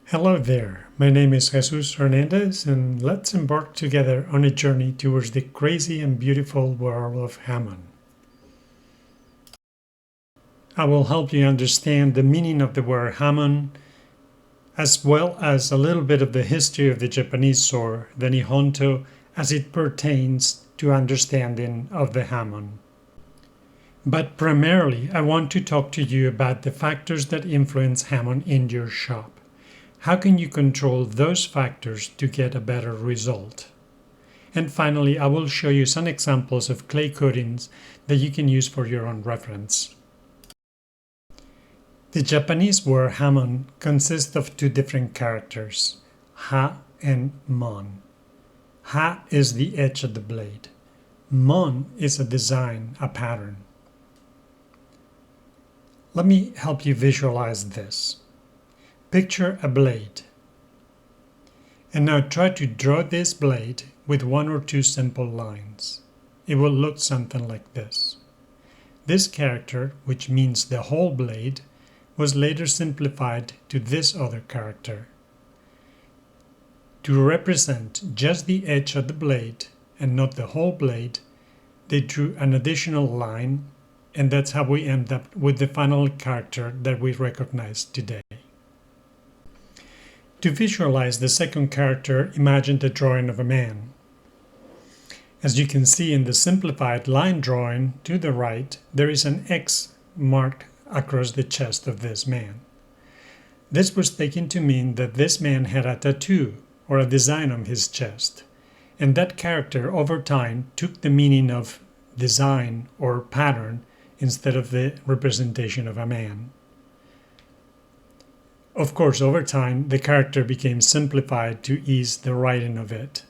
Hello there, my name is Jesus Hernandez, and let's embark together on a journey towards the crazy and beautiful world of Hamon. I will help you understand the meaning of the word Hamon, as well as a little bit of the history of the Japanese sword, the Nihonto, as it pertains to understanding of the Hamon. But primarily, I want to talk to you about the factors that influence Hamon in your shop. How can you control those factors to get a better result? And finally, I will show you some examples of clay coatings that you can use for your own reference. The Japanese word Hamon consists of two different characters, ha and mon. Ha is the edge of the blade. Mon is a design, a pattern. Let me help you visualize this. Picture a blade. And now try to draw this blade with one or two simple lines. It will look something like this. This character, which means the whole blade, was later simplified to this other character. To represent just the edge of the blade and not the whole blade, they drew an additional line, and that's how we end up with the final character that we recognize today. To visualize the second character, imagine the drawing of a man. As you can see in the simplified line drawing to the right, there is an X marked across the chest of this man. This was taken to mean that this man had a tattoo or a design on his chest, and that character over time took the meaning of design or pattern instead of the representation of a man. Of course, over time, the character became simplified to ease the writing of it,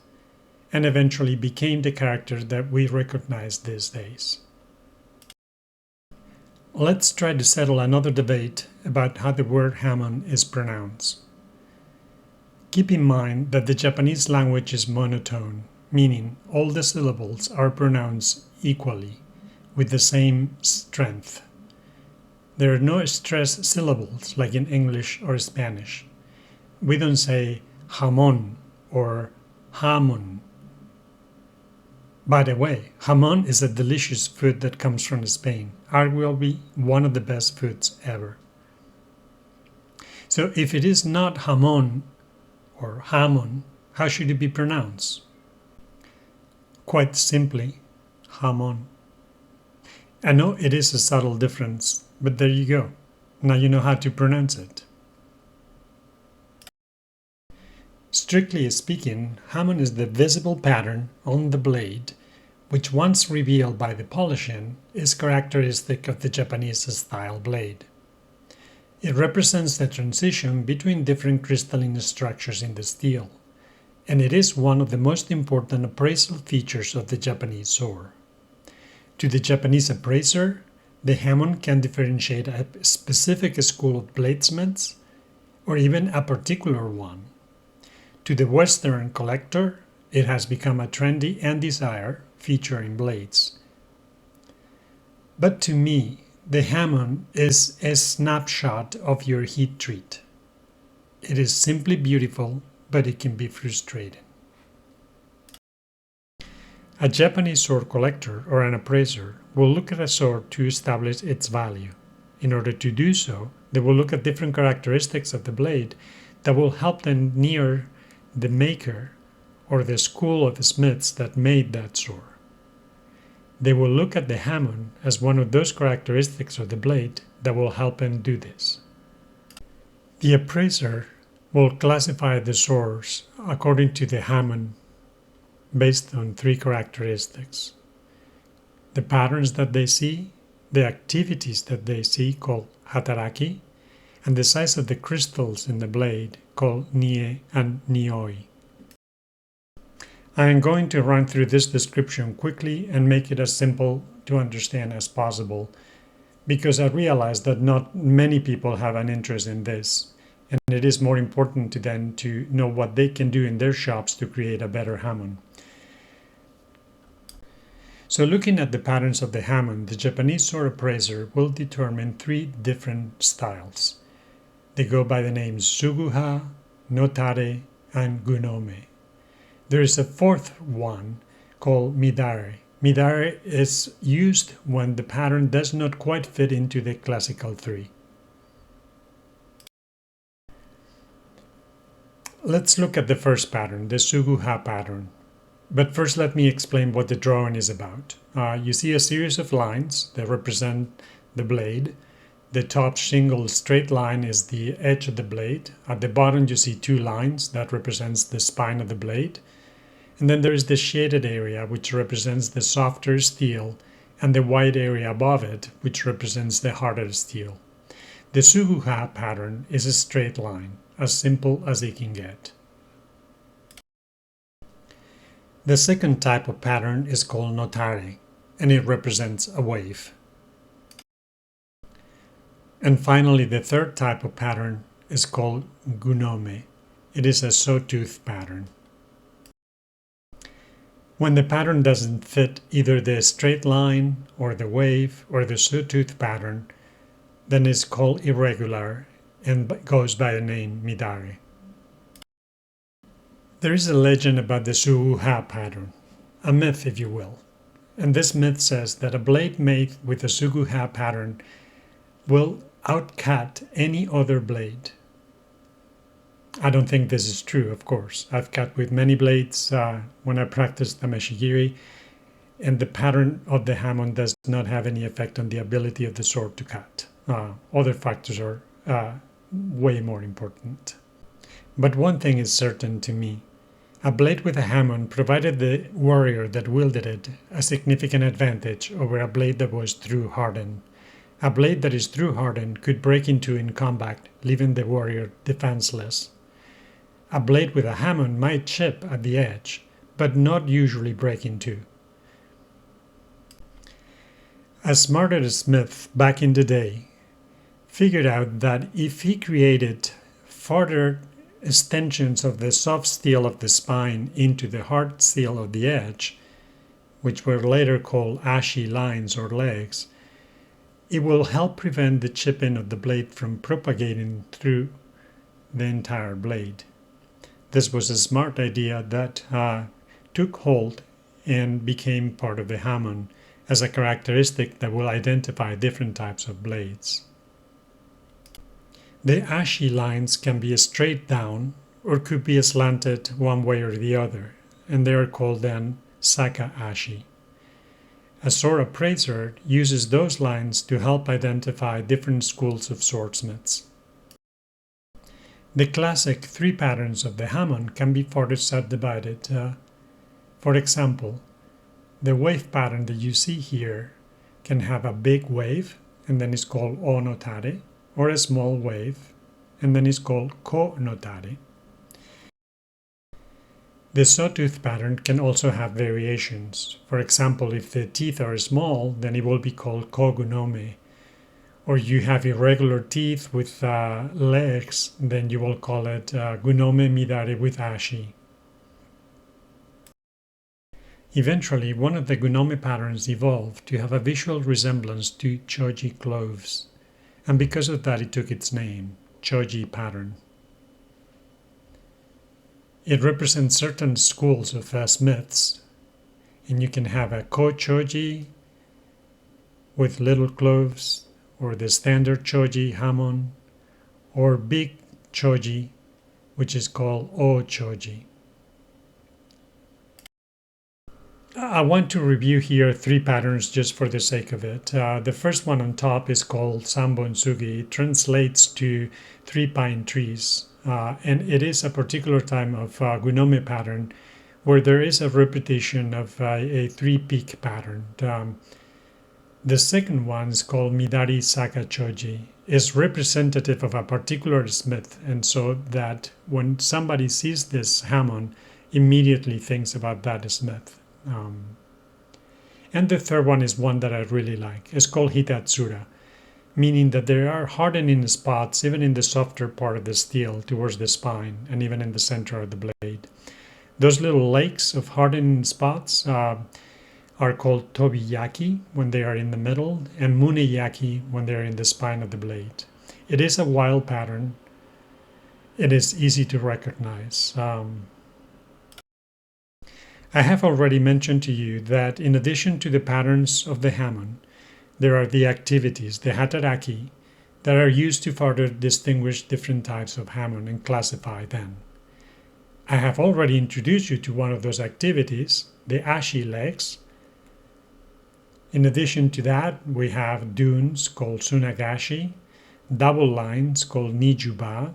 and eventually became the character that we recognize these days. Let's try to settle another debate about how the word Hamon is pronounced. Keep in mind that the Japanese language is monotone, meaning all the syllables are pronounced equally, with the same strength. There are no stressed syllables like in English or Spanish. We don't say jamón or jamón. By the way, jamón is a delicious food that comes from Spain, arguably one of the best foods ever. So if it is not jamón or jamón, how should it be pronounced? Quite simply, jamón. I know it is a subtle difference, but there you go. Now you know how to pronounce it. Strictly speaking, Hamon is the visible pattern on the blade, which once revealed by the polishing, is characteristic of the Japanese style blade. It represents the transition between different crystalline structures in the steel, and it is one of the most important appraisal features of the Japanese sword. To the Japanese appraiser, the Hamon can differentiate a specific school of bladesmiths or even a particular one. To the Western collector, it has become a trendy and desired feature in blades. But to me, the Hamon is a snapshot of your heat treat. It is simply beautiful, but it can be frustrating. A Japanese sword collector or an appraiser will look at a sword to establish its value. In order to do so, they will look at different characteristics of the blade that will help them near the maker or the school of smiths that made that sword. They will look at the Hamon as one of those characteristics of the blade that will help them do this. The appraiser will classify the swords according to the Hamon based on three characteristics: the patterns that they see, the activities that they see called hataraki, and the size of the crystals in the blade called nie and nioi. I am going to run through this description quickly and make it as simple to understand as possible, because I realize that not many people have an interest in this, and it is more important to them to know what they can do in their shops to create a better Hamon. So looking at the patterns of the Hamon, the Japanese sword appraiser will determine three different styles. They go by the names Suguha, notare, and gunome. There is a fourth one called midare. Midare is used when the pattern does not quite fit into the classical three. Let's look at the first pattern, the sugu-ha pattern. But first let me explain what the drawing is about. You see a series of lines that represent the blade. The top single straight line is the edge of the blade. At the bottom you see two lines that represents the spine of the blade. And then there is the shaded area, which represents the softer steel, and the white area above it, which represents the harder steel. The sugu-ha pattern is a straight line, as simple as it can get. The second type of pattern is called notare, and it represents a wave. And finally, the third type of pattern is called gunome. It is a sawtooth pattern. When the pattern doesn't fit either the straight line or the wave or the sawtooth pattern, then it's called irregular and goes by the name midare. There is a legend about the sugu-ha pattern, a myth if you will. And this myth says that a blade made with a sugu-ha pattern will outcut any other blade. I don't think this is true, of course. I've cut with many blades when I practiced the meshigiri, and the pattern of the Hamon does not have any effect on the ability of the sword to cut. Other factors are way more important. But one thing is certain to me. A blade with a Hamon provided the warrior that wielded it a significant advantage over a blade that was through hardened. A blade that is through hardened could break in two in combat, leaving the warrior defenseless. A blade with a Hamon might chip at the edge, but not usually break in two. A smarter smith back in the day figured out that if he created further extensions of the soft steel of the spine into the hard steel of the edge, which were later called ashi lines or legs, it will help prevent the chipping of the blade from propagating through the entire blade. This was a smart idea that took hold and became part of the Hamon as a characteristic that will identify different types of blades. The ashi lines can be straight down or could be slanted one way or the other, and they are called then saka ashi. A sword appraiser uses those lines to help identify different schools of swordsmiths. The classic three patterns of the Hamon can be further subdivided. For example, the wave pattern that you see here can have a big wave, and then it's called o notare, or a small wave, and then it's called ko notare. The sawtooth pattern can also have variations. For example, if the teeth are small, then it will be called ko gunome. Or you have irregular teeth with legs, then you will call it gunome midare with ashi. Eventually, one of the gunome patterns evolved to have a visual resemblance to choji cloves, and because of that it took its name, choji pattern. It represents certain schools of smiths, and you can have a ko choji with little cloves, or the standard choji Hamon, or big choji, which is called o choji. I want to review here three patterns just for the sake of it. The first one on top is called Sanbonsugi. It translates to three pine trees, and it is a particular type of gunome pattern where there is a repetition of a three-peak pattern. The second one is called Midari Saka Choji. It's representative of a particular smith, and so that when somebody sees this Hamon, immediately thinks about that smith. And the third one is one that I really like. It's called Hitatsura, meaning that there are hardening spots even in the softer part of the steel towards the spine and even in the center of the blade. Those little lakes of hardening spots are called tobiyaki when they are in the middle, and muneyaki when they are in the spine of the blade. It is a wild pattern. it is easy to recognize. I have already mentioned to you that in addition to the patterns of the Hamon, there are the activities, the hataraki, that are used to further distinguish different types of Hamon and classify them. I have already introduced you to one of those activities, the ashi legs. In addition to that, we have dunes called sunagashi, double lines called nijuba.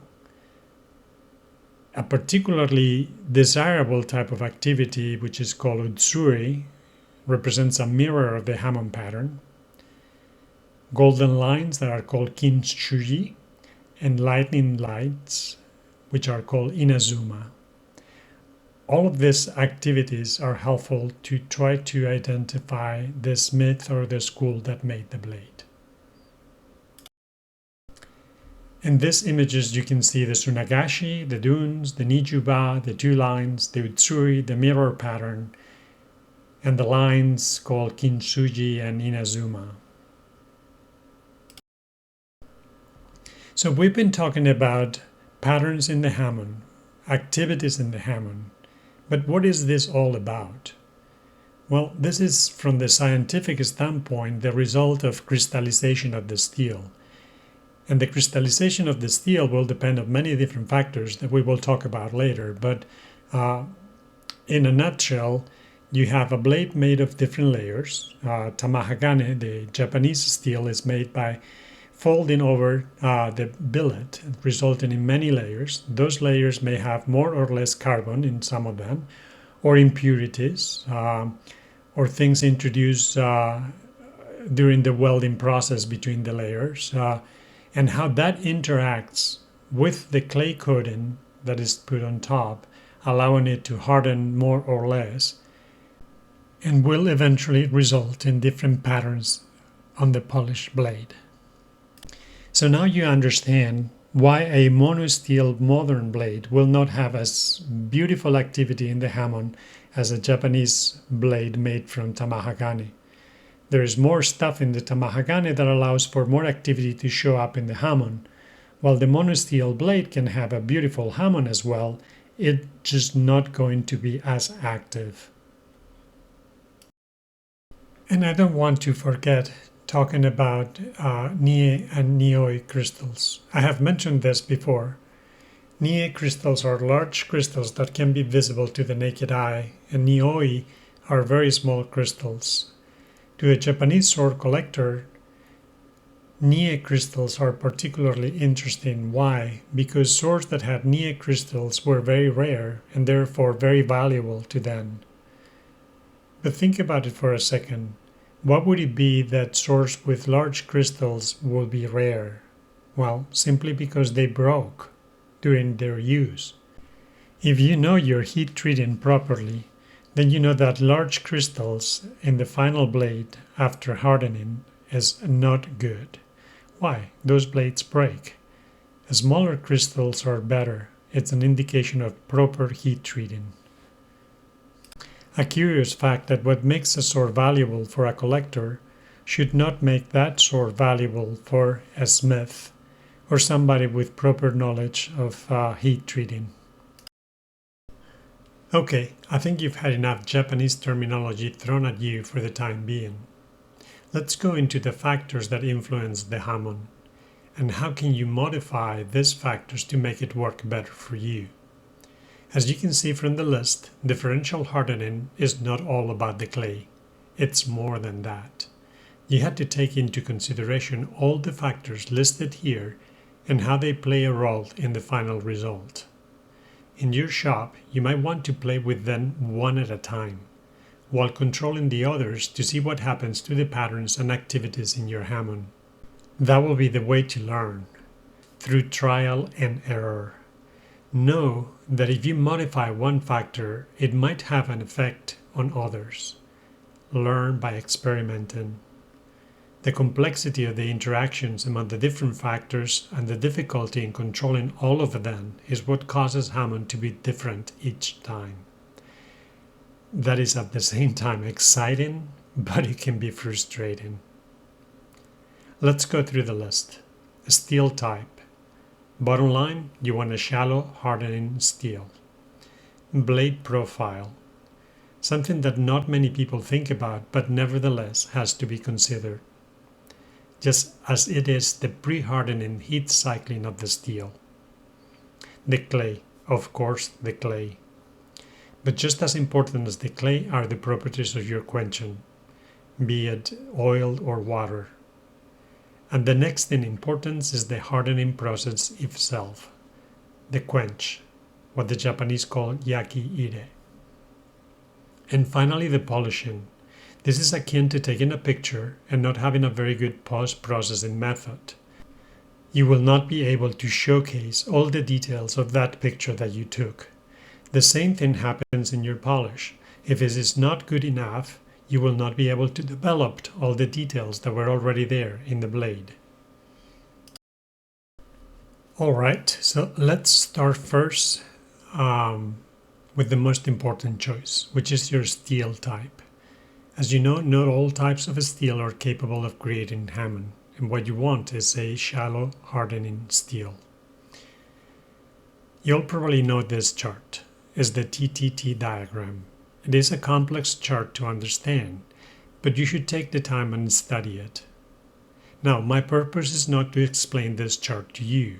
A particularly desirable type of activity, which is called utsuri, represents a mirror of the Hamon pattern. Golden lines that are called kinshuji, and lightning lights, which are called inazuma. All of these activities are helpful to try to identify the smith or the school that made the blade. In these images you can see the sunagashi, the dunes, the nijuba, the two lines, the utsuri, the mirror pattern, and the lines called kinshuji and inazuma. So we've been talking about patterns in the Hamon, activities in the Hamon, but what is this all about? Well, this is from the scientific standpoint the result of crystallization of the steel. And the crystallization of the steel will depend on many different factors that we will talk about later, but in a nutshell, you have a blade made of different layers. Tamahagane, the Japanese steel, is made by folding over the billet, resulting in many layers. Those layers may have more or less carbon in some of them, or impurities, or things introduced during the welding process between the layers, and how that interacts with the clay coating that is put on top, allowing it to harden more or less, and will eventually result in different patterns on the polished blade. So now you understand why a monosteel modern blade will not have as beautiful activity in the Hamon as a Japanese blade made from Tamahagane. There is more stuff in the Tamahagane that allows for more activity to show up in the Hamon. While the monosteel blade can have a beautiful Hamon as well, it's just not going to be as active. And I don't want to forget talking about Nie and Nioi crystals. I have mentioned this before. Nie crystals are large crystals that can be visible to the naked eye, and Nioi are very small crystals. To a Japanese sword collector, Nie crystals are particularly interesting. Why? Because swords that had Nie crystals were very rare and therefore very valuable to them. But think about it for a second. What would it be that swords with large crystals would be rare? Well, simply because they broke during their use. If you know your heat treating properly, then you know that large crystals in the final blade after hardening is not good. Why? Those blades break. Smaller crystals are better. It's an indication of proper heat treating. A curious fact that what makes a sword valuable for a collector should not make that sword valuable for a smith or somebody with proper knowledge of heat treating. Okay, I think you've had enough Japanese terminology thrown at you for the time being. Let's go into the factors that influence the Hamon, and how can you modify these factors to make it work better for you. As you can see from the list, differential hardening is not all about the clay. It's more than that. You have to take into consideration all the factors listed here and how they play a role in the final result. In your shop, you might want to play with them one at a time, while controlling the others to see what happens to the patterns and activities in your Hamon. That will be the way to learn, through trial and error. Know that if you modify one factor, it might have an effect on others. Learn by experimenting. The complexity of the interactions among the different factors and the difficulty in controlling all of them is what causes Hamon to be different each time. That is at the same time exciting, but it can be frustrating. Let's go through the list. Steel type. Bottom line, you want a shallow hardening steel. Blade profile. Something that not many people think about, but nevertheless has to be considered, just as it is the pre-hardening heat cycling of the steel. The clay, of course, the clay. But just as important as the clay are the properties of your quenching, be it oil or water. And the next in importance is the hardening process itself, the quench, what the Japanese call yaki-ire. And finally, the polishing. This is akin to taking a picture and not having a very good post-processing method. You will not be able to showcase all the details of that picture that you took. The same thing happens in your polish. If it is not good enough, you will not be able to develop all the details that were already there in the blade. Alright, so let's start first with the most important choice, which is your steel type. As you know, not all types of steel are capable of creating Hamon, and what you want is a shallow hardening steel. You'll probably know this chart is the TTT diagram. It is a complex chart to understand, but you should take the time and study it. Now, my purpose is not to explain this chart to you,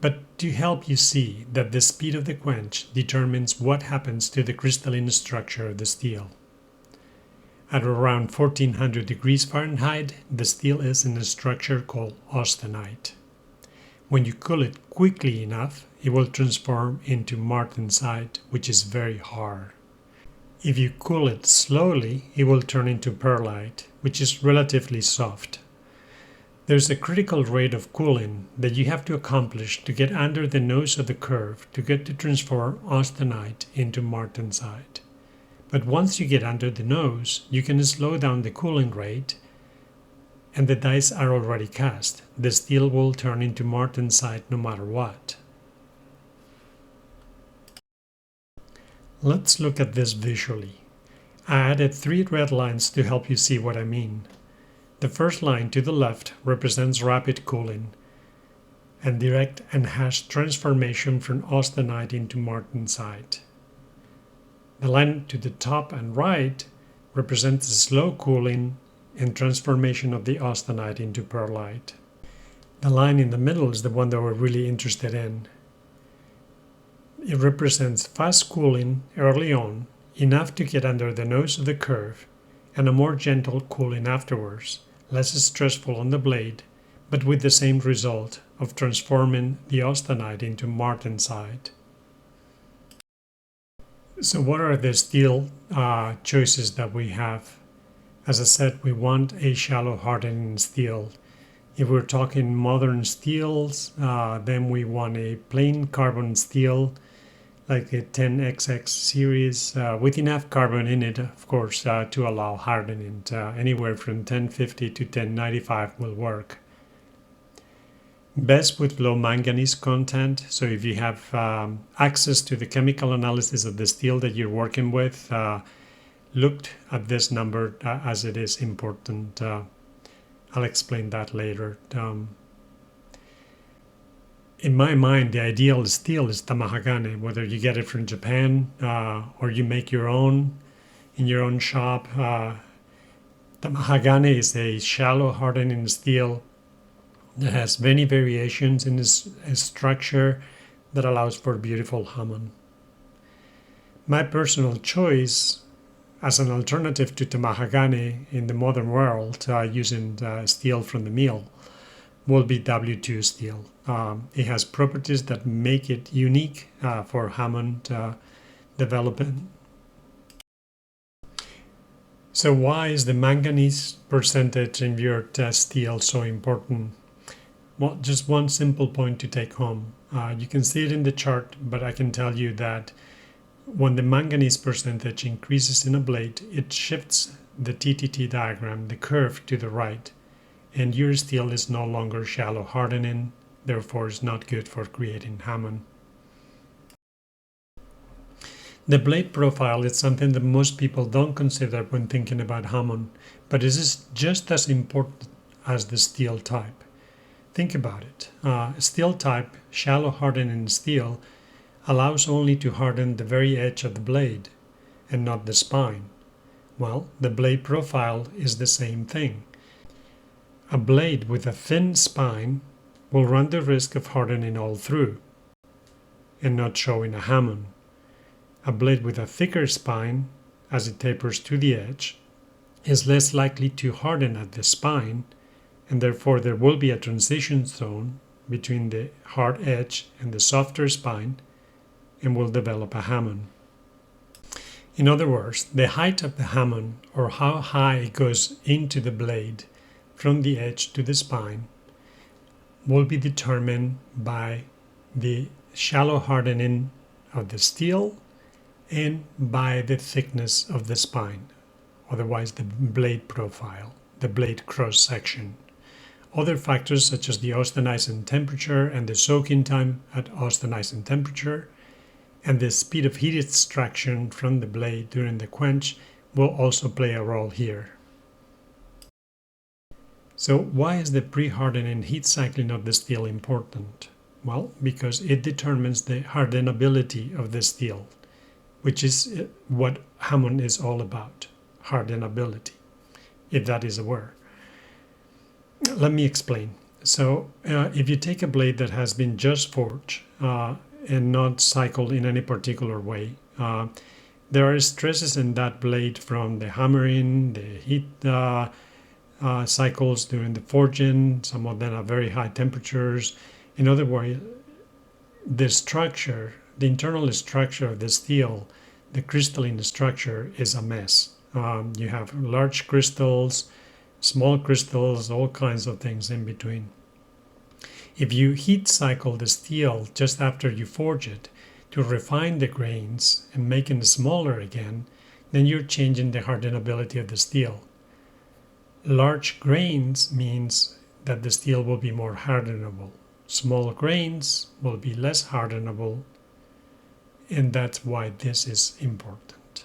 but to help you see that the speed of the quench determines what happens to the crystalline structure of the steel. At around 1400 degrees Fahrenheit, the steel is in a structure called austenite. When you cool it quickly enough, it will transform into martensite, which is very hard. If you cool it slowly, it will turn into pearlite, which is relatively soft. There's a critical rate of cooling that you have to accomplish to get under the nose of the curve to get to transform austenite into martensite. But once you get under the nose, you can slow down the cooling rate and the dies are already cast. The steel will turn into martensite no matter what. Let's look at this visually. I added 3 red lines to help you see what I mean. The first line to the left represents rapid cooling and direct and hash transformation from austenite into martensite. The line to the top and right represents slow cooling and transformation of the austenite into pearlite. The line in the middle is the one that we're really interested in. It represents fast cooling early on, enough to get under the nose of the curve, and a more gentle cooling afterwards, less stressful on the blade, but with the same result of transforming the austenite into martensite. So what are the steel choices that we have? As I said, we want a shallow hardening steel. If we're talking modern steels, then we want a plain carbon steel, like a 10XX series, with enough carbon in it, of course, to allow hardening. Anywhere from 1050 to 1095 will work. Best with low manganese content. So if you have access to the chemical analysis of the steel that you're working with, look at this number as it is important. I'll explain that later. In my mind, the ideal steel is tamahagane, whether you get it from Japan or you make your own in your own shop. Tamahagane is a shallow hardening steel that has many variations in its structure that allows for beautiful Hamon. My personal choice as an alternative to tamahagane in the modern world using steel from the mill will be W2 steel. It has properties that make it unique for Hamon development. So why is the manganese percentage in your test steel so important? Well, just one simple point to take home. You can see it in the chart, but I can tell you that when the manganese percentage increases in a blade, it shifts the TTT diagram, the curve, to the right, and your steel is no longer shallow hardening, therefore is not good for creating Hamon. The blade profile is something that most people don't consider when thinking about Hamon, but it is just as important as the steel type. Think about it. Steel type, shallow hardening steel allows only to harden the very edge of the blade and not the spine. Well, the blade profile is the same thing. A blade with a thin spine will run the risk of hardening all through and not showing a Hamon. A blade with a thicker spine, as it tapers to the edge, is less likely to harden at the spine, and therefore there will be a transition zone between the hard edge and the softer spine and will develop a Hamon. In other words, the height of the Hamon, or how high it goes into the blade from the edge to the spine, will be determined by the shallow hardening of the steel and by the thickness of the spine, otherwise the blade profile, the blade cross section. Other factors such as the austenizing temperature and the soaking time at austenizing temperature and the speed of heat extraction from the blade during the quench will also play a role here. So why is the pre-hardening heat cycling of the steel important? Well, because it determines the hardenability of the steel, which is what Hamon is all about, hardenability, if that is a word. Let me explain. So if you take a blade that has been just forged and not cycled in any particular way, there are stresses in that blade from the hammering, the heat cycles during the forging. Some of them are very high temperatures. In other words, the structure, the internal structure of the steel, the crystalline structure is a mess. You have large crystals, small crystals, all kinds of things in between. If you heat cycle the steel just after you forge it to refine the grains and make it smaller again, then you're changing the hardenability of the steel. Large grains means that the steel will be more hardenable. Small grains will be less hardenable, and that's why this is important.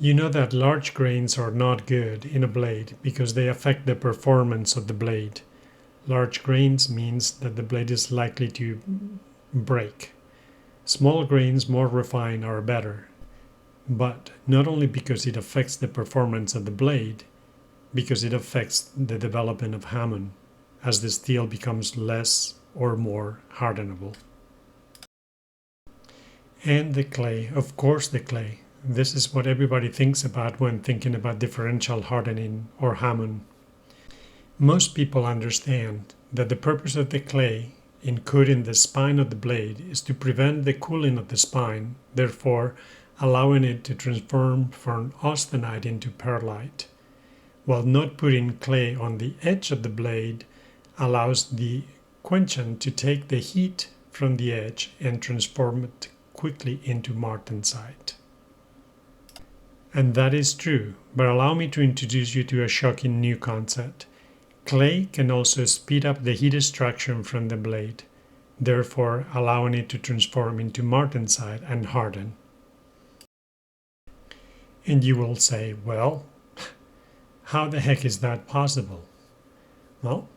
You know that large grains are not good in a blade because they affect the performance of the blade. Large grains means that the blade is likely to break. Small grains, more refined, are better, but not only because it affects the performance of the blade, because it affects the development of Hamon as the steel becomes less or more hardenable. And the clay, of course the clay. This is what everybody thinks about when thinking about differential hardening or Hamon. Most people understand that the purpose of the clay in coating the spine of the blade is to prevent the cooling of the spine, therefore allowing it to transform from austenite into perlite, while not putting clay on the edge of the blade allows the quenchant to take the heat from the edge and transform it quickly into martensite. And that is true, but allow me to introduce you to a shocking new concept. Clay can also speed up the heat extraction from the blade, therefore allowing it to transform into martensite and harden. And you will say, well, how the heck is that possible? Well,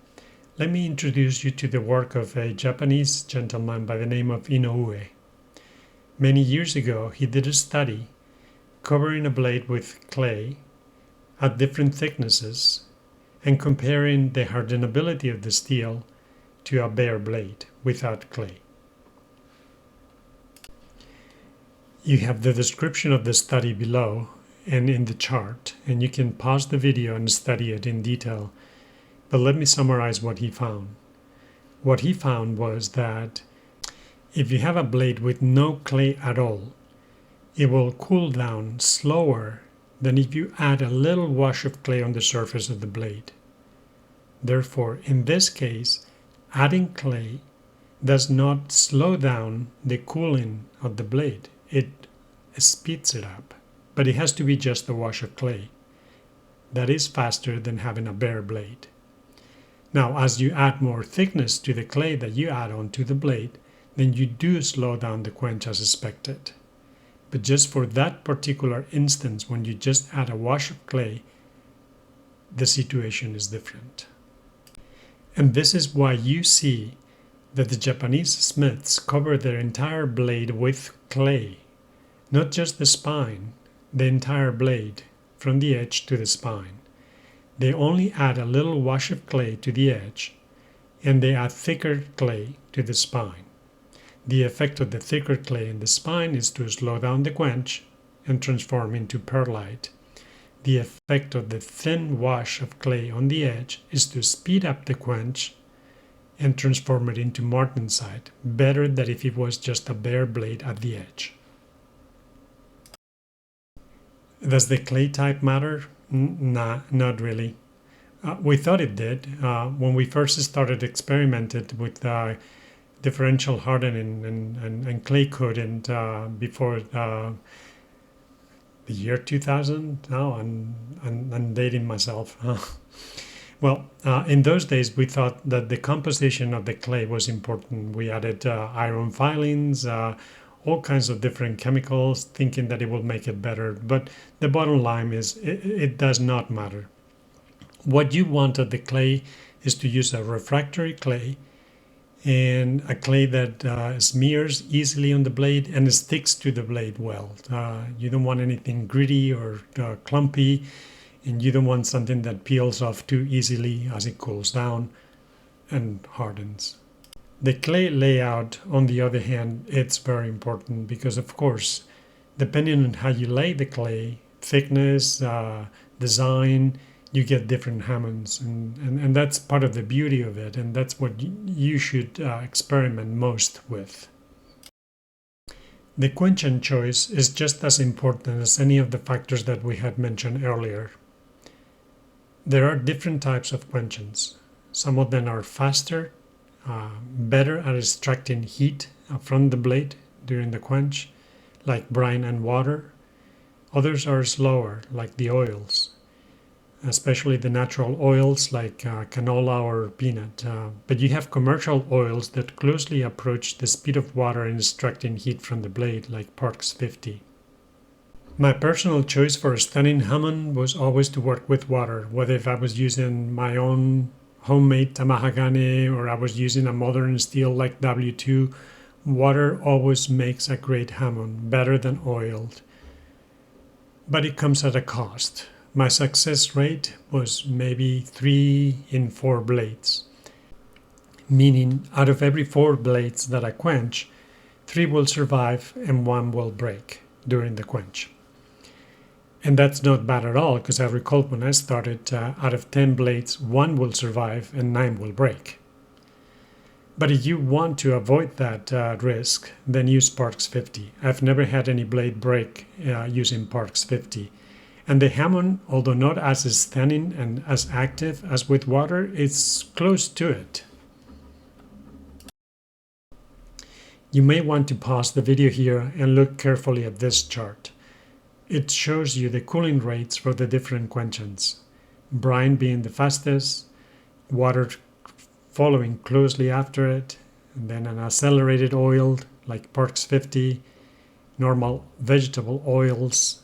let me introduce you to the work of a Japanese gentleman by the name of Inoue. Many years ago, he did a study covering a blade with clay at different thicknesses and comparing the hardenability of the steel to a bare blade without clay. You have the description of the study below and in the chart, and you can pause the video and study it in detail. But let me summarize what he found. What he found was that if you have a blade with no clay at all, it will cool down slower than if you add a little wash of clay on the surface of the blade. Therefore, in this case, adding clay does not slow down the cooling of the blade. It speeds it up, but it has to be just a wash of clay. That is faster than having a bare blade. Now, as you add more thickness to the clay that you add onto the blade, then you do slow down the quench as expected. But just for that particular instance, when you just add a wash of clay, the situation is different. And this is why you see that the Japanese smiths cover their entire blade with clay, not just the spine, the entire blade, from the edge to the spine. They only add a little wash of clay to the edge, and they add thicker clay to the spine. The effect of the thicker clay in the spine is to slow down the quench and transform into perlite. The effect of the thin wash of clay on the edge is to speed up the quench and transform it into martensite, better than if it was just a bare blade at the edge. Does the clay type matter? Nah, not really. We thought it did when we first started experimented with differential hardening and clay coating before the year 2000. Now I'm dating myself. Well, in those days, we thought that the composition of the clay was important. We added iron filings, all kinds of different chemicals, thinking that it will make it better. But the bottom line is it does not matter. What you want of the clay is to use a refractory clay and a clay that smears easily on the blade and sticks to the blade well. You don't want anything gritty or clumpy, and you don't want something that peels off too easily as it cools down and hardens. The clay layout, on the other hand, it's very important because, of course, depending on how you lay the clay, thickness, design, you get different Hamons, and that's part of the beauty of it, and that's what you should experiment most with. The quench choice is just as important as any of the factors that we had mentioned earlier. There are different types of quenchants. Some of them are faster, better at extracting heat from the blade during the quench, like brine and water. Others are slower, like the oils, especially the natural oils like canola or peanut. But you have commercial oils that closely approach the speed of water in extracting heat from the blade, like Parks 50. My personal choice for a stunning Hamon was always to work with water, whether if I was using my own homemade tamahagane or I was using a modern steel like W2. Water always makes a great Hamon, better than oiled. But it comes at a cost. My success rate was maybe 3 in 4 blades, meaning out of every 4 blades that I quench, 3 will survive and 1 will break during the quench. And that's not bad at all, because I recall when I started, out of 10 blades, 1 will survive and 9 will break. But if you want to avoid that risk, then use Parks 50. I've never had any blade break using Parks 50. And the Hamon, although not as stunning and as active as with water, is close to it. You may want to pause the video here and look carefully at this chart. It shows you the cooling rates for the different quenchants. Brine being the fastest, water following closely after it, and then an accelerated oil like Parks 50, normal vegetable oils,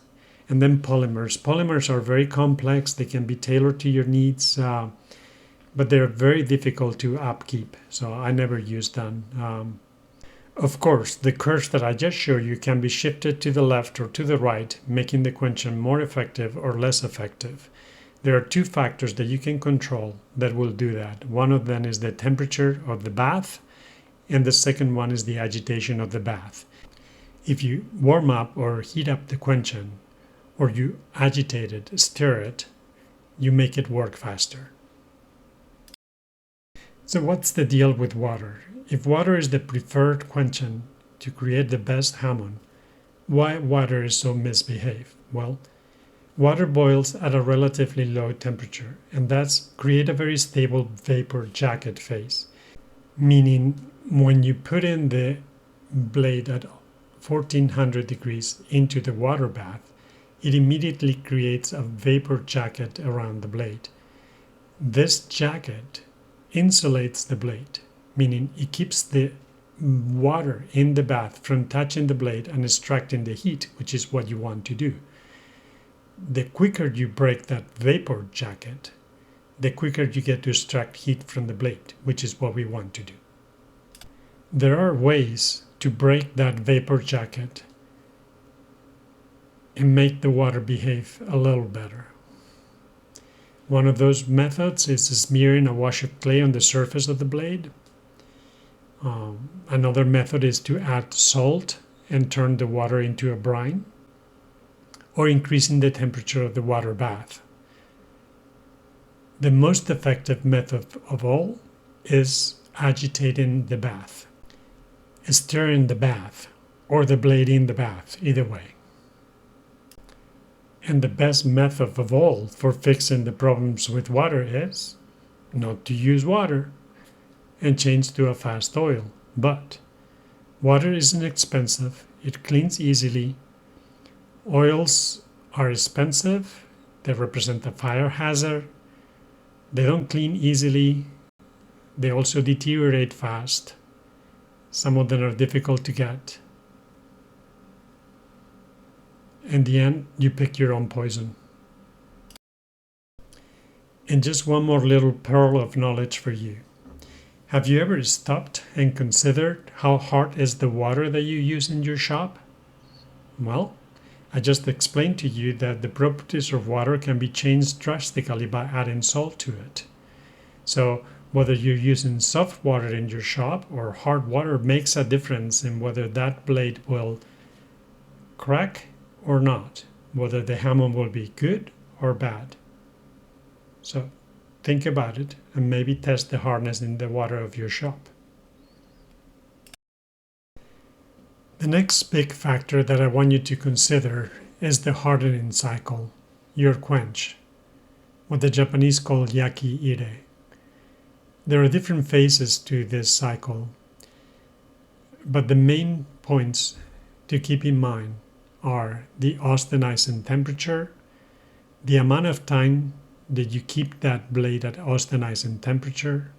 and then polymers. Polymers are very complex. They can be tailored to your needs, but they're very difficult to upkeep, so I never use them. Of course, the curves that I just showed you can be shifted to the left or to the right, making the quenching more effective or less effective. There are 2 factors that you can control that will do that. One of them is the temperature of the bath, and the second one is the agitation of the bath. If you warm up or heat up the quenching, or you agitate it, stir it, you make it work faster. So what's the deal with water? If water is the preferred quenchant to create the best Hamon, why water is so misbehaved? Well, water boils at a relatively low temperature, and that's create a very stable vapor jacket phase, meaning when you put in the blade at 1400 degrees into the water bath, it immediately creates a vapor jacket around the blade. This jacket insulates the blade, meaning it keeps the water in the bath from touching the blade and extracting the heat, which is what you want to do. The quicker you break that vapor jacket, the quicker you get to extract heat from the blade, which is what we want to do. There are ways to break that vapor jacket and make the water behave a little better. One of those methods is smearing a wash of clay on the surface of the blade. Another method is to add salt and turn the water into a brine, or increasing the temperature of the water bath. The most effective method of all is agitating the bath, stirring the bath, or the blade in the bath, either way. And the best method of all for fixing the problems with water is not to use water and change to a fast oil. But water isn't expensive, it cleans easily. Oils are expensive, they represent a fire hazard, they don't clean easily, they also deteriorate fast. Some of them are difficult to get. In the end, you pick your own poison. And just one more little pearl of knowledge for you. Have you ever stopped and considered how hard is the water that you use in your shop? Well, I just explained to you that the properties of water can be changed drastically by adding salt to it. So whether you're using soft water in your shop or hard water makes a difference in whether that blade will crack or not, whether the Hamon will be good or bad. So think about it and maybe test the hardness in the water of your shop. The next big factor that I want you to consider is the hardening cycle, your quench, what the Japanese call yaki-ire. There are different phases to this cycle, but the main points to keep in mind are the austenizing temperature, the amount of time that you keep that blade at austenizing temperature,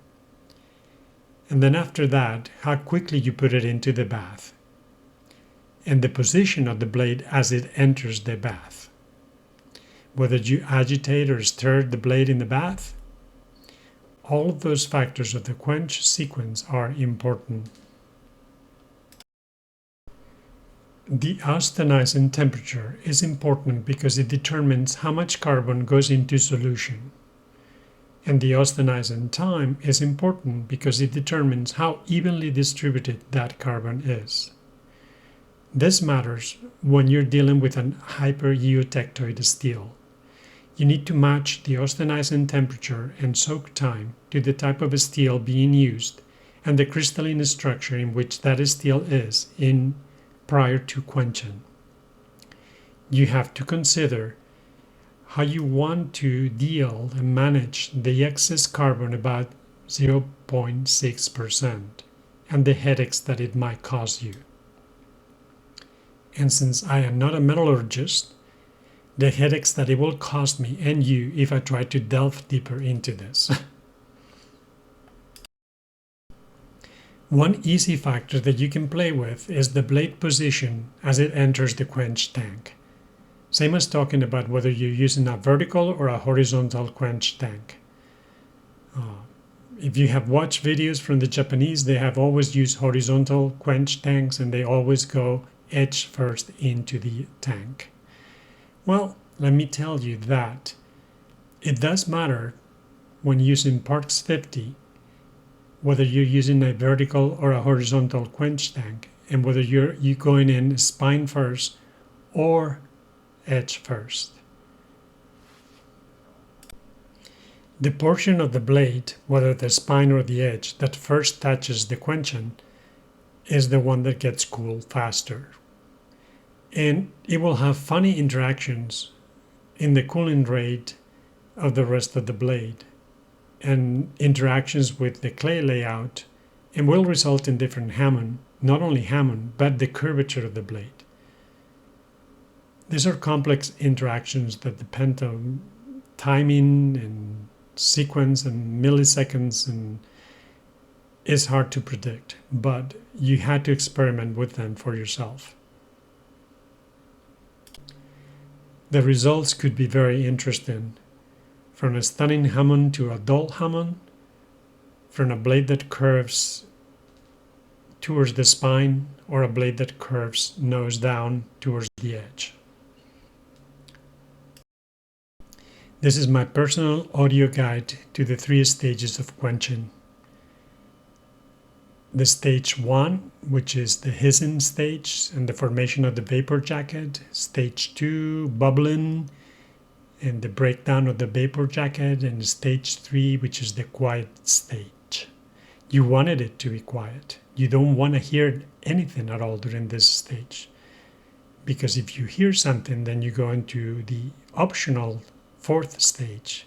and then after that, how quickly you put it into the bath, and the position of the blade as it enters the bath. Whether you agitate or stir the blade in the bath, all of those factors of the quench sequence are important. The austenizing temperature is important because it determines how much carbon goes into solution. And the austenizing time is important because it determines how evenly distributed that carbon is. This matters when you're dealing with an hyper-eutectoid steel. You need to match the austenizing temperature and soak time to the type of steel being used and the crystalline structure in which that steel is in prior to quenching. You have to consider how you want to deal and manage the excess carbon, about 0.6%, and the headaches that it might cause you. And since I am not a metallurgist, the headaches that it will cost me and you if I try to delve deeper into this. One easy factor that you can play with is the blade position as it enters the quench tank. Same as talking about whether you're using a vertical or a horizontal quench tank. If you have watched videos from the Japanese, they have always used horizontal quench tanks and they always go edge first into the tank. Well, let me tell you that it does matter when using Parks 50 whether you're using a vertical or a horizontal quench tank, and whether you're going in spine first or edge first. The portion of the blade, whether the spine or the edge, that first touches the quenching is the one that gets cooled faster. And it will have funny interactions in the cooling rate of the rest of the blade and interactions with the clay layout, and will result in different Hamon, not only Hamon, but the curvature of the blade. These are complex interactions that depend on timing and sequence and milliseconds, and it's hard to predict, but you had to experiment with them for yourself. The results could be very interesting. from a stunning Hamon to a dull Hamon, from a blade that curves towards the spine or a blade that curves nose down towards the edge. This is my personal audio guide to the 3 stages of quenching. The stage 1, which is the hissing stage and the formation of the vapor jacket. Stage 2, bubbling and the breakdown of the vapor jacket. And stage 3, which is the quiet stage. You wanted it to be quiet. You don't want to hear anything at all during this stage. Because if you hear something, then you go into the optional 4th stage,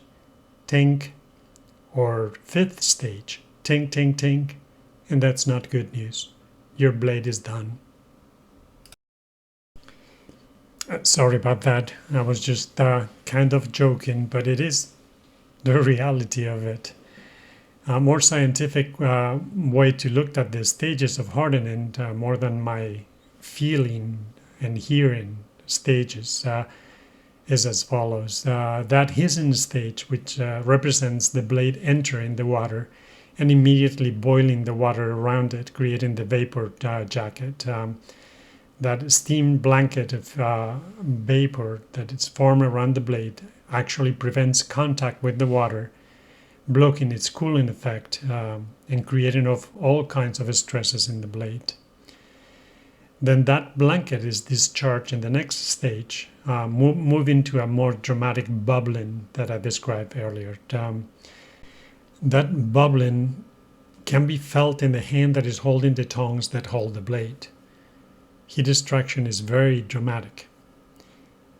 tink, or 5th stage, tink, tink, tink, and that's not good news. Your blade is done. Sorry about that. I was just kind of joking, but it is the reality of it. A more scientific way to look at the stages of hardening, more than my feeling and hearing stages, is as follows. That hissing stage, which represents the blade entering the water and immediately boiling the water around it, creating the vapor jacket. That steam blanket of vapor that is formed around the blade actually prevents contact with the water, blocking its cooling effect and creating of all kinds of stresses in the blade. Then that blanket is discharged in the next stage, moving to a more dramatic bubbling that I described earlier. That bubbling can be felt in the hand that is holding the tongs that hold the blade. Heat extraction is very dramatic,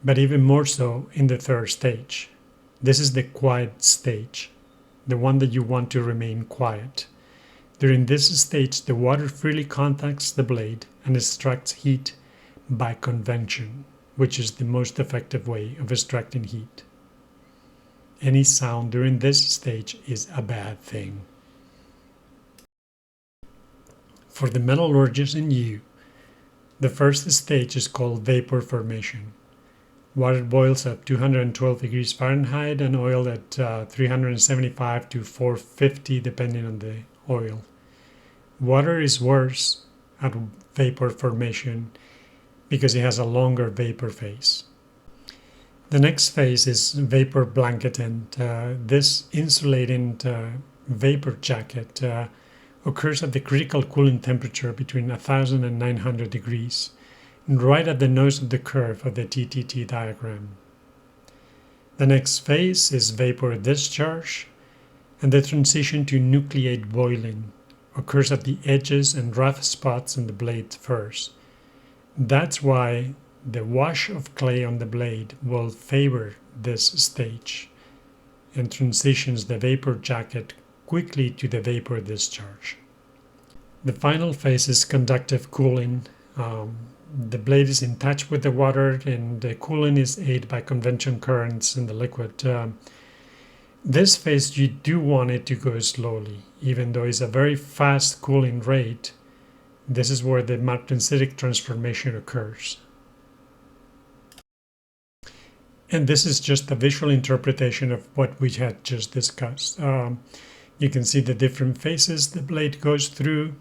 but even more so in the 3rd stage. This is the quiet stage, the one that you want to remain quiet. During this stage, the water freely contacts the blade and extracts heat by convection, which is the most effective way of extracting heat. Any sound during this stage is a bad thing. For the metallurgist in you, the 1st stage is called vapor formation. Water boils at 212 degrees Fahrenheit and oil at 375 to 450 depending on the oil. Water is worse at vapor formation because it has a longer vapor phase. The next phase is vapor blanketing. This insulating vapor jacket occurs at the critical cooling temperature between 1000 and 900 degrees, right at the nose of the curve of the TTT diagram. The next phase is vapor discharge, and the transition to nucleate boiling occurs at the edges and rough spots in the blade first. That's why the wash of clay on the blade will favor this stage and transitions the vapor jacket quickly to the vapor discharge. The final phase is conductive cooling. The blade is in touch with the water and the cooling is aided by convection currents in the liquid. This phase you do want it to go slowly, even though it's a very fast cooling rate. This is where the martensitic transformation occurs. And this is just a visual interpretation of what we had just discussed. You can see the different phases the blade goes through: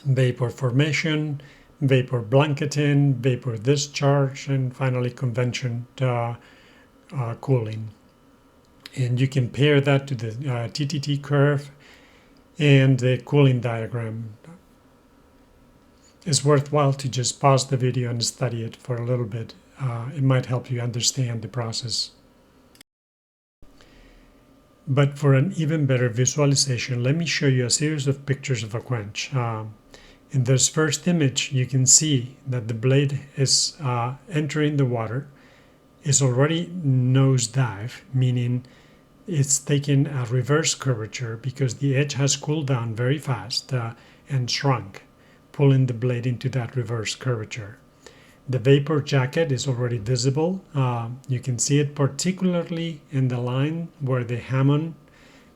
vapor formation, vapor blanketing, vapor discharge, and finally convection cooling. And you can pair that to the TTT curve and the cooling diagram. It's worthwhile to just pause the video and study it for a little bit. It might help you understand the process. But for an even better visualization, let me show you a series of pictures of a quench. In this first image, you can see that the blade is entering the water, is already nosedive, meaning it's taking a reverse curvature because the edge has cooled down very fast and shrunk, pulling the blade into that reverse curvature. The vapor jacket is already visible. You can see it particularly in the line where the Hamon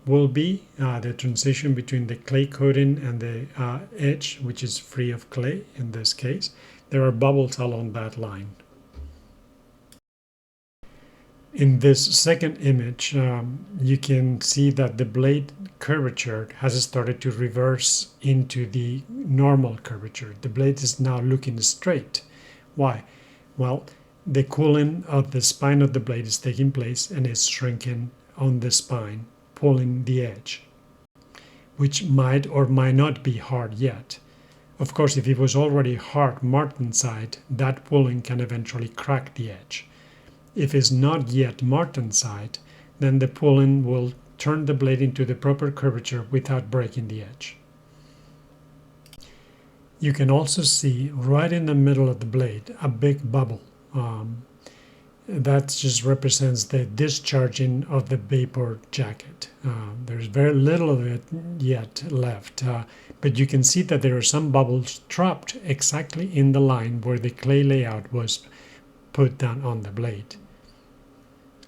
will be, the transition between the clay coating and the edge, which is free of clay in this case. There are bubbles along that line. In this second image, you can see that the blade curvature has started to reverse into the normal curvature. The blade is now looking straight. Why? Well, the cooling of the spine of the blade is taking place and is shrinking on the spine, pulling the edge, which might or might not be hard yet. Of course, if it was already hard martensite, that pulling can eventually crack the edge. If it's not yet martensite, then the pulling will turn the blade into the proper curvature without breaking the edge. You can also see right in the middle of the blade a big bubble. That just represents the discharging of the vapor jacket. There's very little of it yet left, but you can see that there are some bubbles trapped exactly in the line where the clay layout was put down on the blade.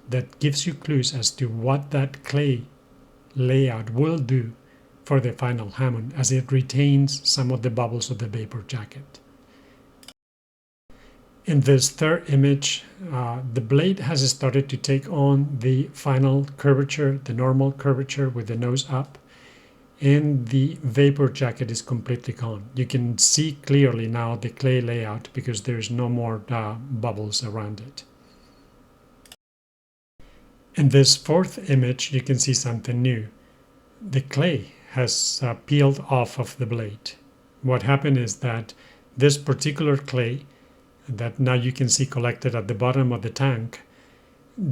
That gives you clues as to what that clay layout will do for the final Hamon, as it retains some of the bubbles of the vapor jacket. In this third image, the blade has started to take on the final curvature, the normal curvature with the nose up, and the vapor jacket is completely gone. You can see clearly now the clay layout because there's no more bubbles around it. In this fourth image, you can see something new. The clay has peeled off of the blade. What happened is that this particular clay that now you can see collected at the bottom of the tank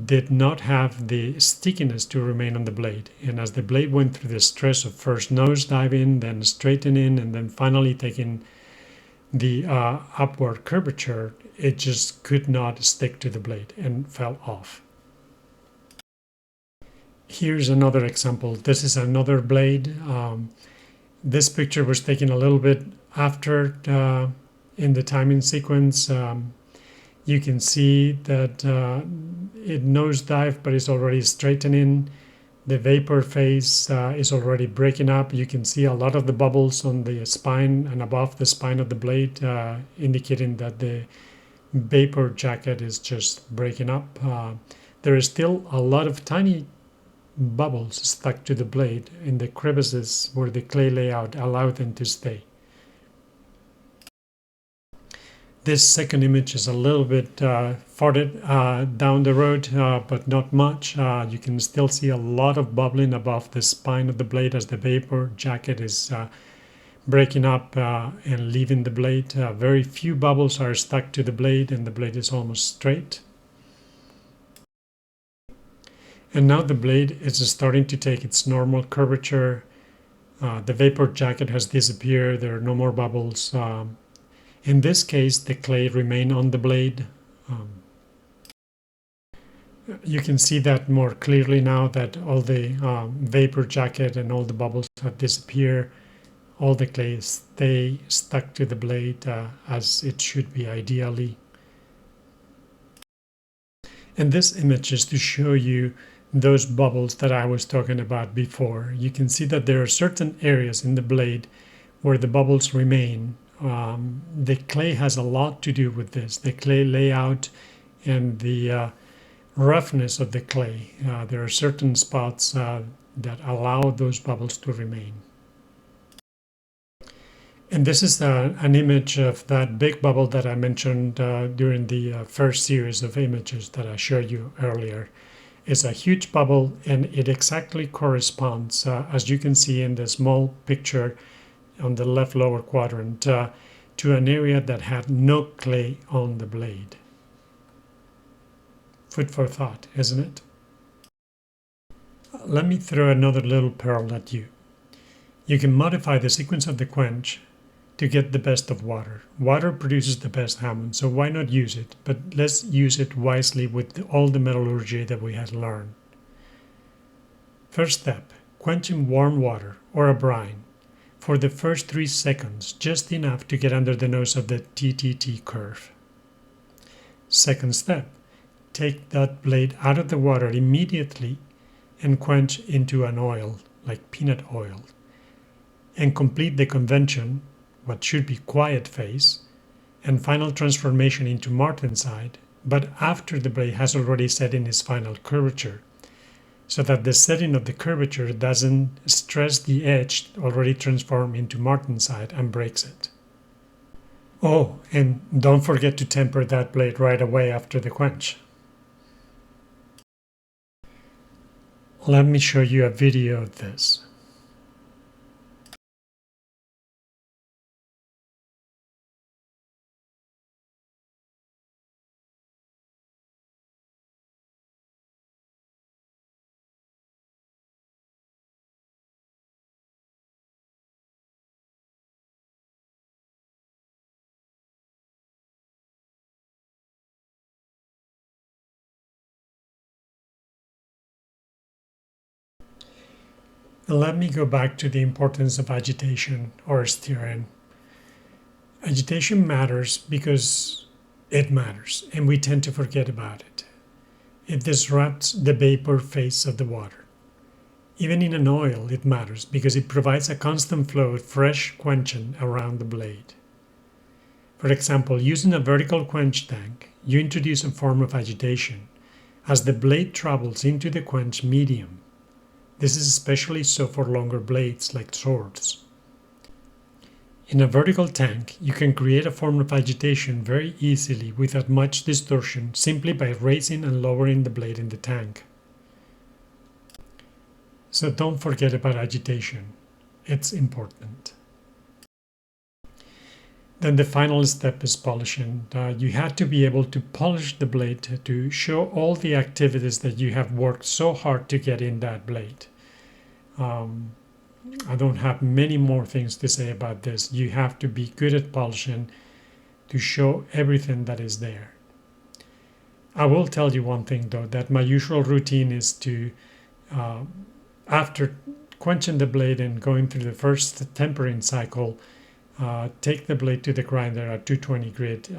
did not have the stickiness to remain on the blade. And as the blade went through the stress of first nose diving, then straightening, and then finally taking the upward curvature, it just could not stick to the blade and fell off. Here's another example. This is another blade. This picture was taken a little bit after in the timing sequence. You can see that it nosedived, but it's already straightening. The vapor phase is already breaking up. You can see a lot of the bubbles on the spine and above the spine of the blade, indicating that the vapor jacket is just breaking up. There is still a lot of tiny bubbles stuck to the blade in the crevices where the clay layout allowed them to stay. This second image is a little bit farther down the road, but not much. You can still see a lot of bubbling above the spine of the blade as the vapor jacket is breaking up and leaving the blade. Very few bubbles are stuck to the blade and the blade is almost straight. And now the blade is starting to take its normal curvature. The vapor jacket has disappeared. There are no more bubbles. In this case, the clay remains on the blade. You can see that more clearly now that all the vapor jacket and all the bubbles have disappeared. All the clay stay stuck to the blade as it should be ideally. And this image is to show you those bubbles that I was talking about before. You can see that there are certain areas in the blade where the bubbles remain. The clay has a lot to do with this, the clay layout and the roughness of the clay. There are certain spots that allow those bubbles to remain. And this is an image of that big bubble that I mentioned during the first series of images that I showed you earlier. It's a huge bubble and it exactly corresponds, as you can see in the small picture on the left lower quadrant, to an area that had no clay on the blade. Food for thought, isn't it? Let me throw another little pearl at you. You can modify the sequence of the quench to get the best of water. Water produces the best Hamon, so why not use it? But let's use it wisely with all the metallurgy that we had learned. First step, quench in warm water or a brine for the first 3 seconds, just enough to get under the nose of the TTT curve. Second step, take that blade out of the water immediately and quench into an oil, like peanut oil, and complete the convention, what should be quiet phase, and final transformation into martensite but after the blade has already set in its final curvature, so that the setting of the curvature doesn't stress the edge already transformed into martensite and breaks it. Oh, and don't forget to temper that blade right away after the quench. Let me show you a video of this. And let me go back to the importance of agitation or steering. Agitation matters because it matters, and we tend to forget about it. It disrupts the vapor phase of the water. Even in an oil, it matters because it provides a constant flow of fresh quenching around the blade. For example, using a vertical quench tank, you introduce a form of agitation as the blade travels into the quench medium. This is especially so for longer blades like swords. In a vertical tank, you can create a form of agitation very easily without much distortion simply by raising and lowering the blade in the tank. So don't forget about agitation. It's important. Then the final step is polishing. You have to be able to polish the blade to show all the activities that you have worked so hard to get in that blade. I don't have many more things to say about this. You have to be good at polishing to show everything that is there. I will tell you one thing though, that my usual routine is to, after quenching the blade and going through the first tempering cycle, take the blade to the grinder at 220 grit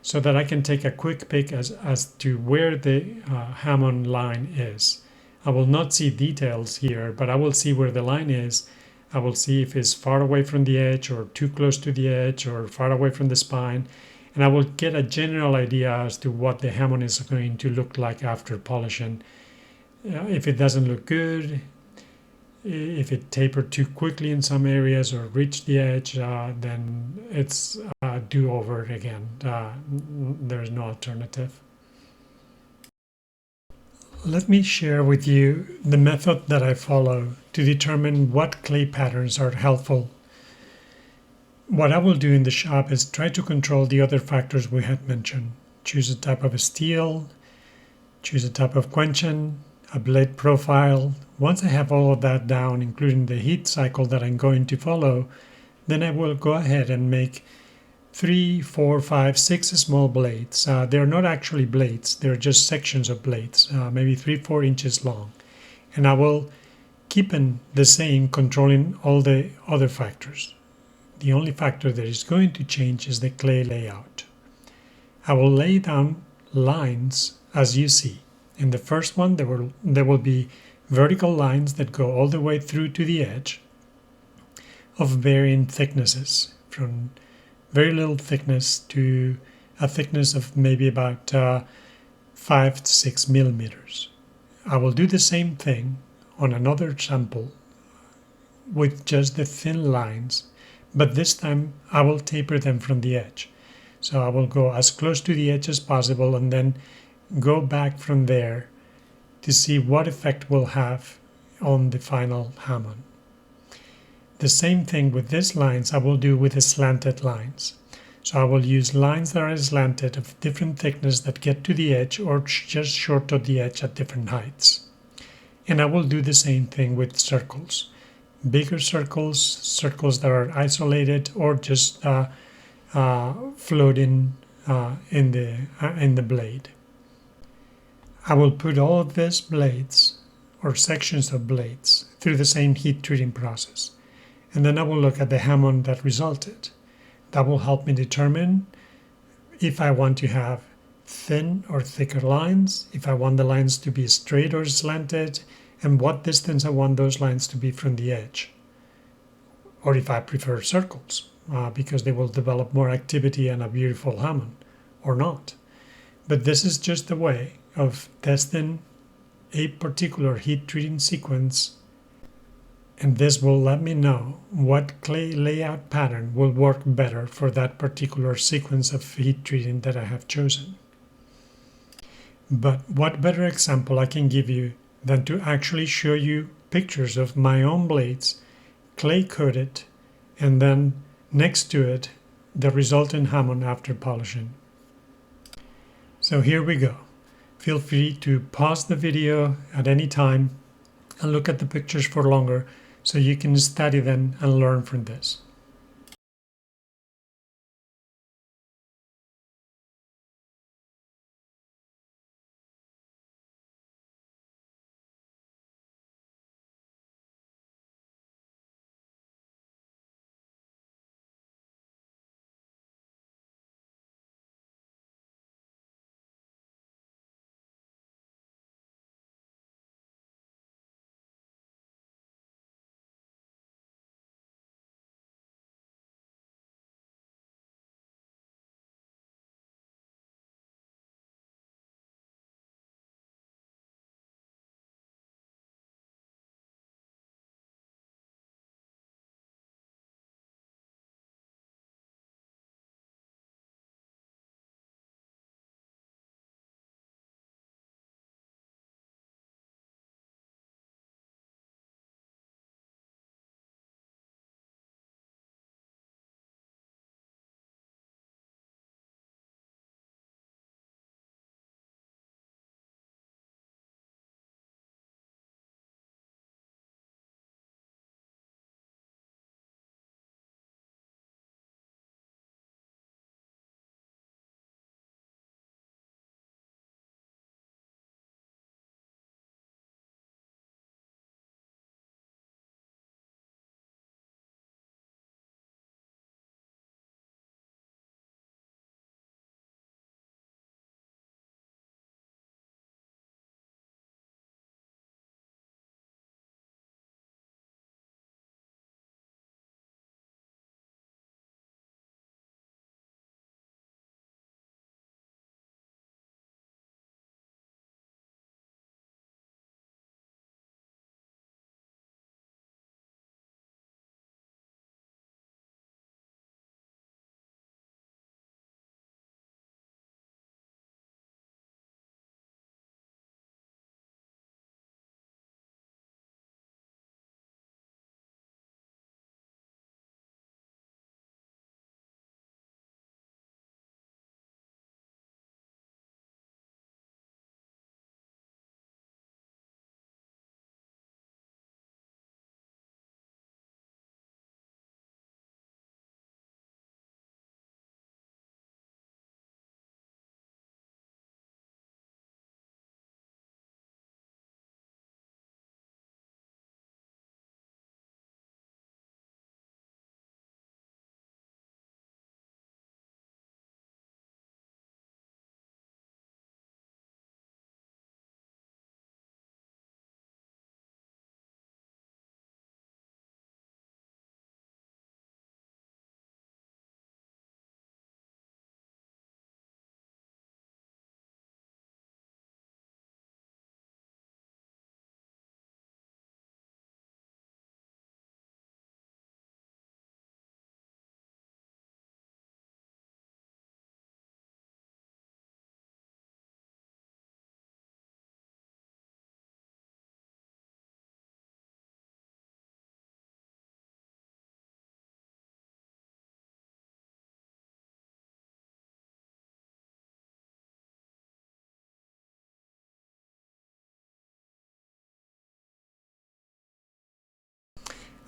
so that I can take a quick pick as to where the Hamon line is. I will not see details here, but I will see where the line is. I will see if it's far away from the edge or too close to the edge or far away from the spine. And I will get a general idea as to what the Hamon is going to look like after polishing. If it doesn't look good, if it tapered too quickly in some areas or reached the edge, then it's do over again. There's no alternative. Let me share with you the method that I follow to determine what clay patterns are helpful. What I will do in the shop is try to control the other factors we had mentioned. Choose a type of steel, choose a type of quenching, a blade profile. Once I have all of that down, including the heat cycle that I'm going to follow, then I will go ahead and make 3, 4, 5, 6 small blades. They're not actually blades, they're just sections of blades, maybe 3-4 inches long. And I will keep them the same, controlling all the other factors. The only factor that is going to change is the clay layout. I will lay down lines as you see. In the first one, there will be vertical lines that go all the way through to the edge of varying thicknesses, from very little thickness to a thickness of maybe about 5 to 6 millimeters. I will do the same thing on another sample with just the thin lines, but this time I will taper them from the edge. So I will go as close to the edge as possible and then go back from there to see what effect we'll have on the final Hamon. The same thing with these lines I will do with the slanted lines. So I will use lines that are slanted of different thickness that get to the edge or just short of the edge at different heights. And I will do the same thing with circles. Bigger circles, circles that are isolated or just floating in the blade. I will put all of these blades or sections of blades through the same heat treating process. And then I will look at the Hamon that resulted. That will help me determine if I want to have thin or thicker lines, if I want the lines to be straight or slanted, and what distance I want those lines to be from the edge. Or if I prefer circles, because they will develop more activity and a beautiful Hamon, or not. But this is just a way of testing a particular heat treating sequence, and this will let me know what clay layout pattern will work better for that particular sequence of heat treating that I have chosen. But what better example I can give you than to actually show you pictures of my own blades, clay coated, and then next to it the resultant Hamon after polishing. So here we go. Feel free to pause the video at any time and look at the pictures for longer so you can study them and learn from this.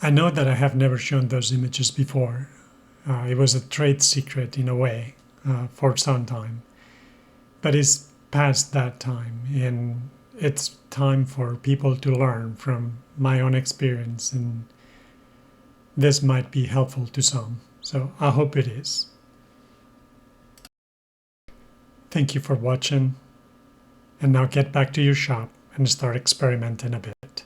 I know that I have never shown those images before. It was a trade secret in a way for some time. But it's past that time, and it's time for people to learn from my own experience, and this might be helpful to some. So I hope it is. Thank you for watching, and now get back to your shop and start experimenting a bit.